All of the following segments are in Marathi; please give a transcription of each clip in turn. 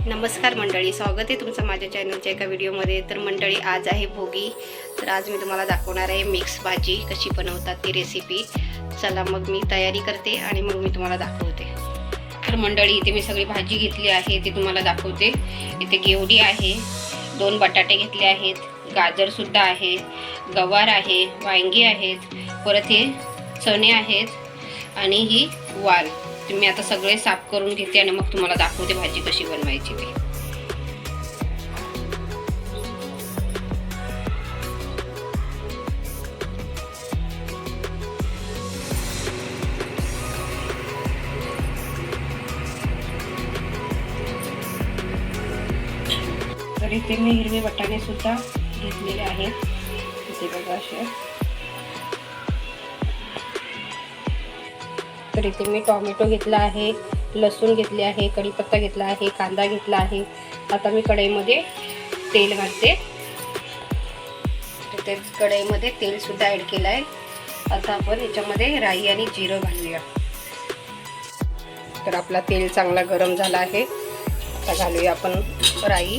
नमस्कार मंडळी, स्वागत आहे तुमचं माझ्या चॅनलच्या एका व्हिडिओमध्ये. तर मंडळी, आज आहे भोगी. तर आज मी तुम्हाला दाखवणार आहे मिक्स भाजी कशी बनवतात ती रेसिपी. चला मग मी तयारी करते आणि मग मी तुम्हाला दाखवते. तर मंडळी, इथे मी सगळी भाजी घेतली आहे ती तुम्हाला दाखवते. इथे घेवडी आहे, 2 बटाटे घेतले आहेत, गाजरसुद्धा आहे, गवार आहे, वांगी आहेत, परत हे चणे आहेत आणि ही वाल. मी आता सगळे साफ करून घेते आणि मग तुम्हाला दाखवते भाजी कशी बनवायची ती. तर इथे मी हिरवे वाटाणे सुद्धा घेतलेले आहेत. इथे बघा असे. तर इथे मी टोमॅटो घेतला आहे, लसूण घेतले आहे, कढीपत्ता घेतला आहे, कांदा घेतला आहे. आता मी कढईमध्ये तेल घालते. तर कढईमध्ये तेल सुद्धा ॲड केलं आहे. आता आपण याच्यामध्ये राई आणि जिरं घालूया. तर आपला तेल चांगला गरम झाला आहे. आता घालूया आपण राई,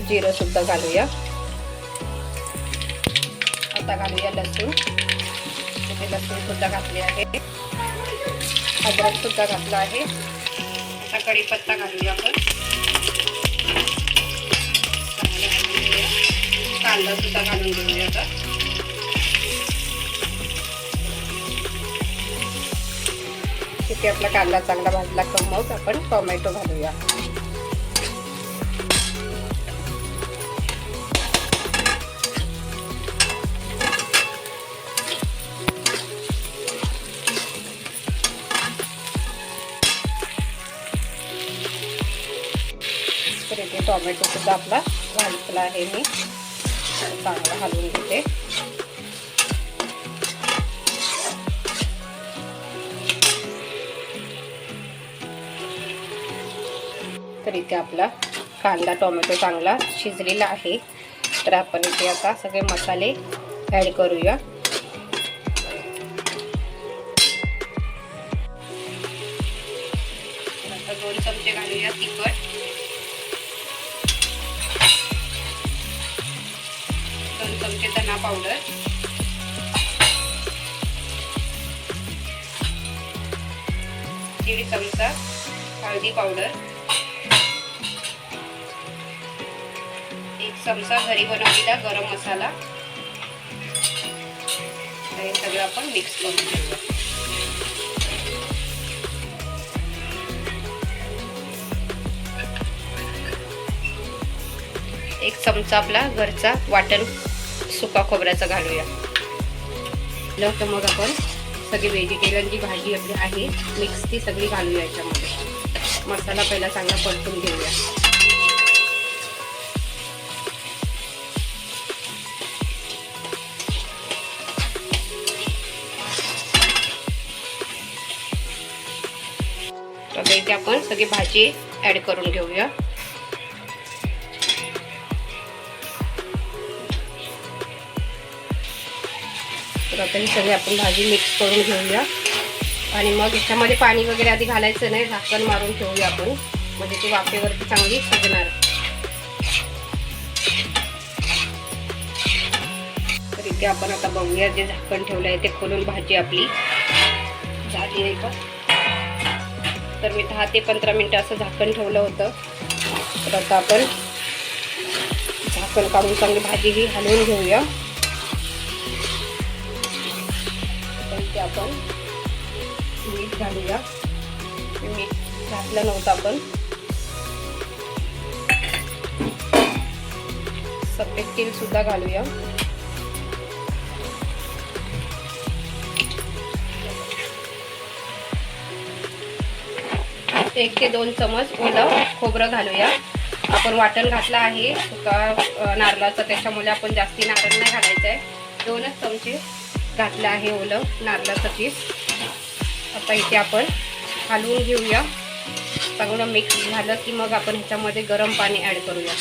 जिरं सुद्धा घालूया. आता घालूया लसूण. इथे लसूण सुद्धा घातले आहे, अद्रक सुद्धा घातला आहे. आता कढीपत्ता घालूया आपण. कांदा सुद्धा घालून घेऊया. आता इथे आपला कांदा चांगला भाजला की मग आपण टोमॅटो घालूया. तर इथे टोमॅटो सुद्धा आपला घातला आहे. मी चांगला हलवून घेते. तर इथे आपला कांदा टोमॅटो चांगला शिजलेला आहे. तर आपण इथे आता सगळे मसाले ॲड करूया. आता 2 चमचे घालूया तिखट, 2 चमचे धना पावडर, 1.5 चमचा हळदी पावडर, 1 चमचा घरी बनवलेला गरम मसाला. हे सगळं आपण मिक्स करून घेऊया. एक चमचा आपला घरचा वाटण सुका खोबऱ्याचा घालूया. तर मग आपण सगळी व्हेजिटेबल जी भाजी आपली आहे मिक्स ती सगळी घालूया याच्यामध्ये. मसाला पहिला चांगला परतून घेऊया. आता इथे आपण सगळी भाजी ॲड करून घेऊया. तर आता ही सगळी आपण भाजी मिक्स करून घेऊया आणि मग याच्यामध्ये पाणी वगैरे आधी घालायचं नाही, झाकण मारून ठेवूया आपण, म्हणजे ती वाफेवरती चांगली शिजणार. तर इथे आपण आता बघूया, जे झाकण ठेवलं आहे ते खोलून भाजी आपली झाली आहे का. तर मी 10 ते 15 मिनटं असं झाकण ठेवलं होतं. तर आता आपण झाकण काढून चांगली भाजी ही हलवून घेऊया. इथे आपण मीठ घालूया. मीठ घातलं नव्हतं आपण. सफेद तेल सुद्धा घालूया. एक ते 2 चमच ओलं खोबरं घालूया. आपण वाटण घातलं आहे सुका नारळाचं, त्याच्यामुळे आपण जास्ती नारळ नाही घालायचं आहे. 2च चमचे घातलं आहे ओलं नारळाचं पीस. आता इथे आपण हलवून घेऊया. चांगलं मिक्स झालं की मग आपण ह्याच्यामध्ये गरम पाणी ॲड करूया.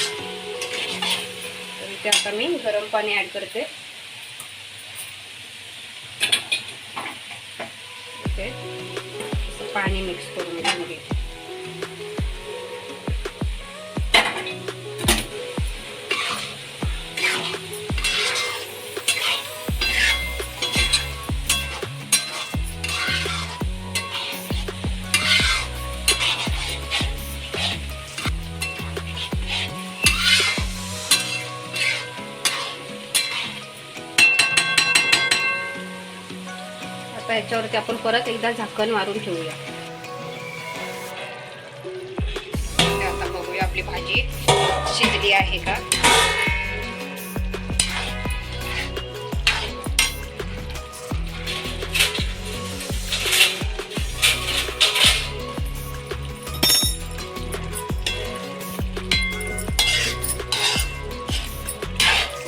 तर इथे आता मी गरम पाणी ॲड करते. इथे पाणी मिक्स करून घेऊन घे. आता याच्यावरती आपण परत एकदा झाकण मारून ठेवूया. आता बघूया आपली भाजी शिजली आहे का.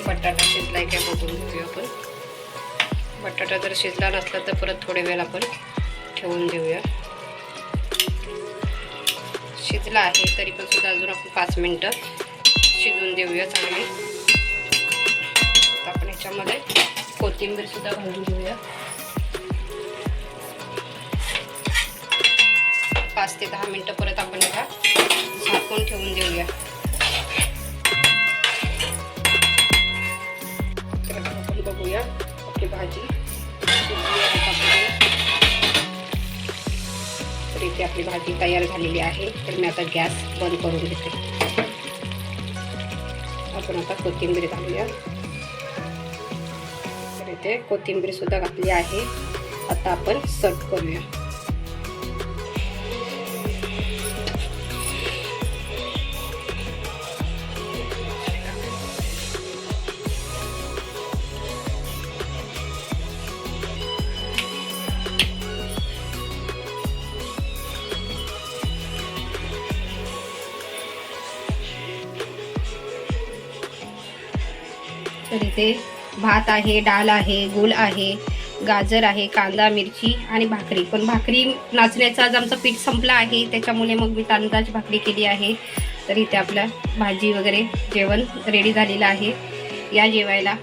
बटाटा शिजलाय काय बघून घेऊया आपण. बटाटा जर शिजला नसला तर परत थोडे वेळ आपण ठेवून देऊया. शिजला आहे तरी पण सुद्धा अजून आपण 5 मिनिटं शिजून देऊया चांगली. आपण याच्यामध्ये कोथिंबीर सुद्धा घालून घेऊया. 5 ते 10 मिनिटं परत आपण याला झाकून ठेवून देऊया. आपण बघूया आपली भाजी शिजली आहे का. तर इथे आपली भाजी तयार झालेली आहे. तर मी आता गॅस बंद करून घेते. आपण आता कोथिंबीर घालूया. तर इथे कोथिंबीर सुद्धा घातली आहे. आता आपण सर्व करूया. तर इथे भात आहे, डाळ आहे, गुळ आहे, गाजर आहे, कांदा, मिरची आणि भाकरी. पण भाकरी नाचण्याचा आज आमचं पीठ संपलं आहे त्याच्यामुळे मग मी तांदळाची भाकरी केली आहे. तर इथे आपल्या भाजी वगैरे जेवण रेडी झालेलं आहे. या जेवायला.